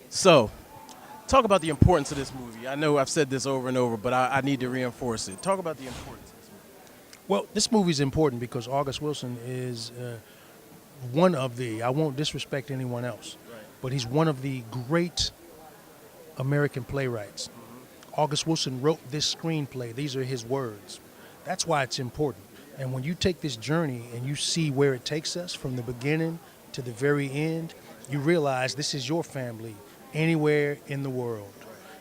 So, talk about the importance of this movie. I know I've said this over and over, but I need to reinforce it. Talk about the importance of this movie. Well, this movie is important because August Wilson is one of the, I won't disrespect anyone else, but he's one of the great American playwrights. August Wilson wrote this screenplay. These are his words. That's why it's important. And when you take this journey and you see where it takes us from the beginning to the very end, you realize this is your family anywhere in the world.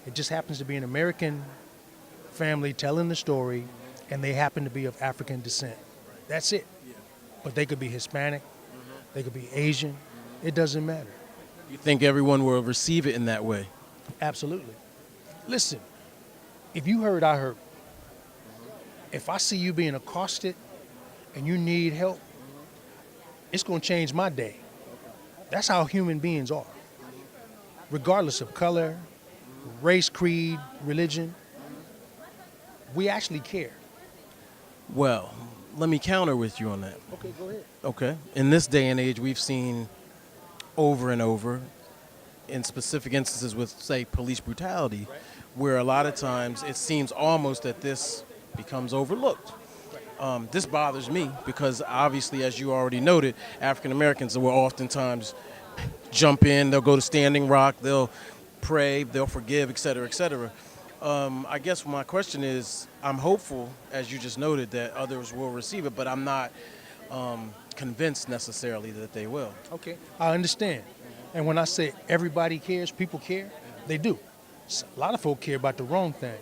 It just happens to be an American family telling the story, and they happen to be of African descent. That's it. But they could be Hispanic, they could be Asian. It doesn't matter. You think everyone will receive it in that way? Absolutely. Listen, if you heard, I heard. If I see you being accosted and you need help, it's going to change my day. That's how human beings are. Regardless of color, race, creed, religion, we actually care. Well, let me counter with you on that. Okay, go ahead. Okay. In this day and age, we've seen over and over, in specific instances with, say, police brutality, where a lot of times it seems almost that this becomes overlooked. This bothers me because obviously, as you already noted, African Americans will oftentimes jump in, they'll go to Standing Rock, they'll pray, they'll forgive, et cetera, et cetera. I guess my question is, I'm hopeful, as you just noted, that others will receive it, but I'm not convinced necessarily that they will. Okay, I understand. And when I say everybody cares, people care, they do. A lot of folk care about the wrong thing.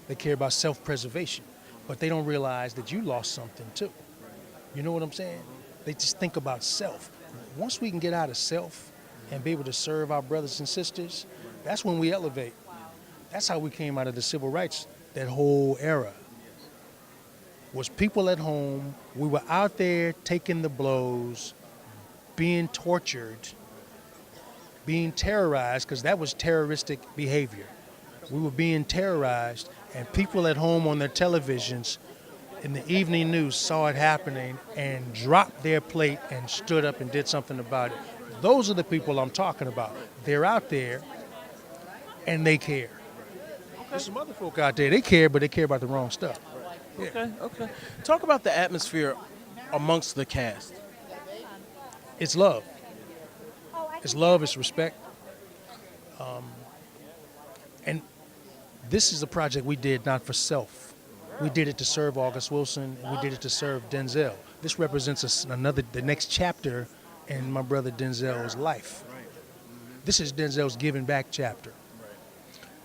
They care about self-preservation, but they don't realize that you lost something too. You know what I'm saying? They just think about self. Once we can get out of self and be able to serve our brothers and sisters, that's when we elevate. That's how we came out of the civil rights, that whole era. Was people at home, we were out there taking the blows, being tortured, being terrorized, because that was terroristic behavior. We were being terrorized, and people at home on their televisions in the evening news saw it happening and dropped their plate and stood up and did something about it. Those are the people I'm talking about. They're out there, and they care. There's some other folk out there, they care, but they care about the wrong stuff. Yeah. Okay. Talk about the atmosphere amongst the cast. It's love. It's love, it's respect. And this is a project we did not for self. We did it to serve August Wilson, and we did it to serve Denzel. This represents the next chapter in my brother Denzel's life. This is Denzel's giving back chapter.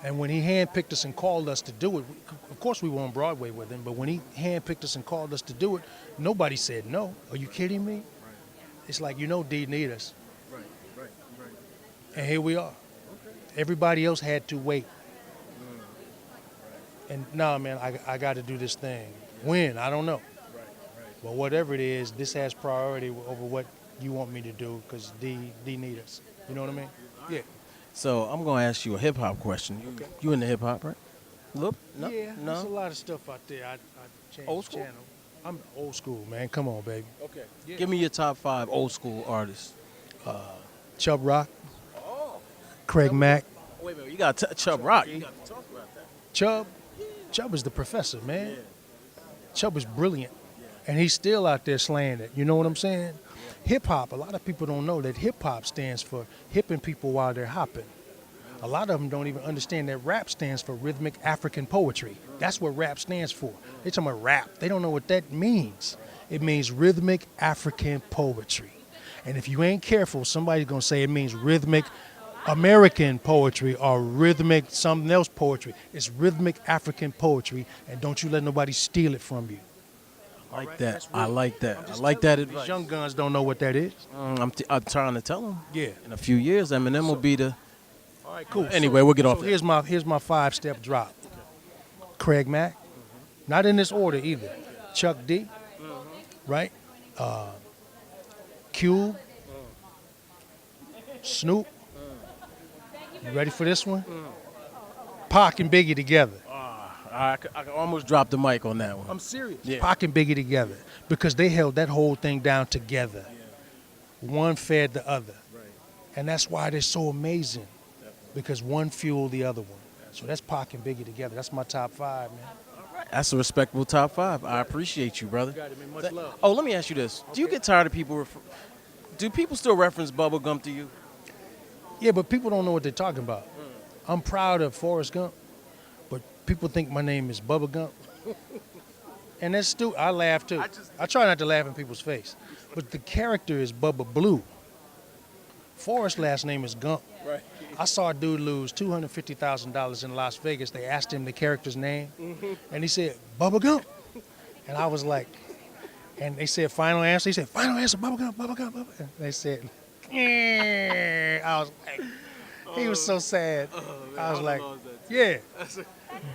And when he handpicked us and called us to do it, of course we were on Broadway with him, but when he handpicked us and called us to do it, nobody said no. Are you kidding me? It's like, D need us. And here we are. Everybody else had to wait. And nah, man, I got to do this thing. When? I don't know. But whatever it is, this has priority over what you want me to do because D need us. You know what I mean? Yeah. So I'm going to ask you a hip-hop question. You into hip-hop, right? Look, no, Yeah, no. there's a lot of stuff out there. I changed Old the school? channel. I'm old school, man. Come on, baby. Okay. Yeah. Give me your top 5 old school artists. Chubb Rock, Oh. Craig Mack. Wait a minute. You got Chubb Rock. You got to talk about that. Chubb is the professor, man. Chubb is brilliant. And he's still out there slaying it. You know what I'm saying? Hip-hop, a lot of people don't know that hip-hop stands for hipping people while they're hopping. A lot of them don't even understand that rap stands for rhythmic African poetry. That's what rap stands for. They talking about rap. They don't know what that means. It means rhythmic African poetry. And if you ain't careful, somebody's going to say it means rhythmic American poetry or rhythmic something else poetry. It's rhythmic African poetry, and don't you let nobody steal it from you. I like Right, that. that's I real. like that. I'm I just like telling that you, advice. These young guns don't know what that is. I'm trying to tell them. Yeah. In a few years, Eminem will be the. All right, cool. Anyway, we'll get off So that. here's my 5-step drop. Craig Mack, not in this order either. Chuck D, right? Cube, Snoop. You ready for this one? Pac and Biggie together. I almost dropped the mic on that one. I'm serious. Yeah. Pac and Biggie together because they held that whole thing down together. One fed the other. And that's why they're so amazing, because one fueled the other one. So that's Pac and Biggie together. That's my top 5, man. That's a respectable top 5. I appreciate you, brother. Got it, man. Much love. Oh, let me ask you this. Do you get tired of people do people still reference bubblegum to you? Yeah, but people don't know what they're talking about. I'm proud of Forrest Gump, but people think my name is Bubba Gump. And that's stupid. I laugh too. I try not to laugh in people's face. But the character is Bubba Blue. Forrest's last name is Gump. Right. I saw a dude lose $250,000 in Las Vegas. They asked him the character's name, and he said, Bubba Gump. And I was like, and they said, final answer. He said, final answer, Bubba Gump, Bubba Gump, Bubba. And they said, I was like, he was so sad. I was like, yeah,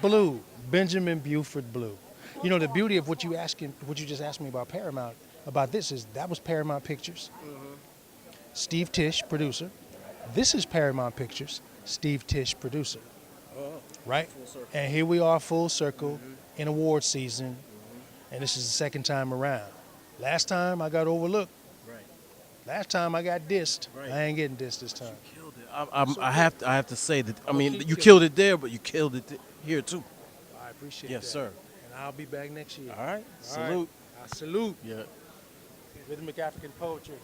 Blue, Benjamin Buford Blue. You know, the beauty of what you just asked me about Paramount, about this is that was Paramount Pictures. Steve Tisch, producer. This is Paramount Pictures, Steve Tisch, producer. Right? And here we are, full circle, in award season, and this is the second time around. Last time I got overlooked. Right. Last time I got dissed. Right. I ain't getting dissed this time. Killed it. I have to say that. I mean, you killed it there, but you killed it here too. I appreciate that. Yes, sir. And I'll be back next year. All right. All right. Salute. I salute. Yeah. Rhythmic African poetry.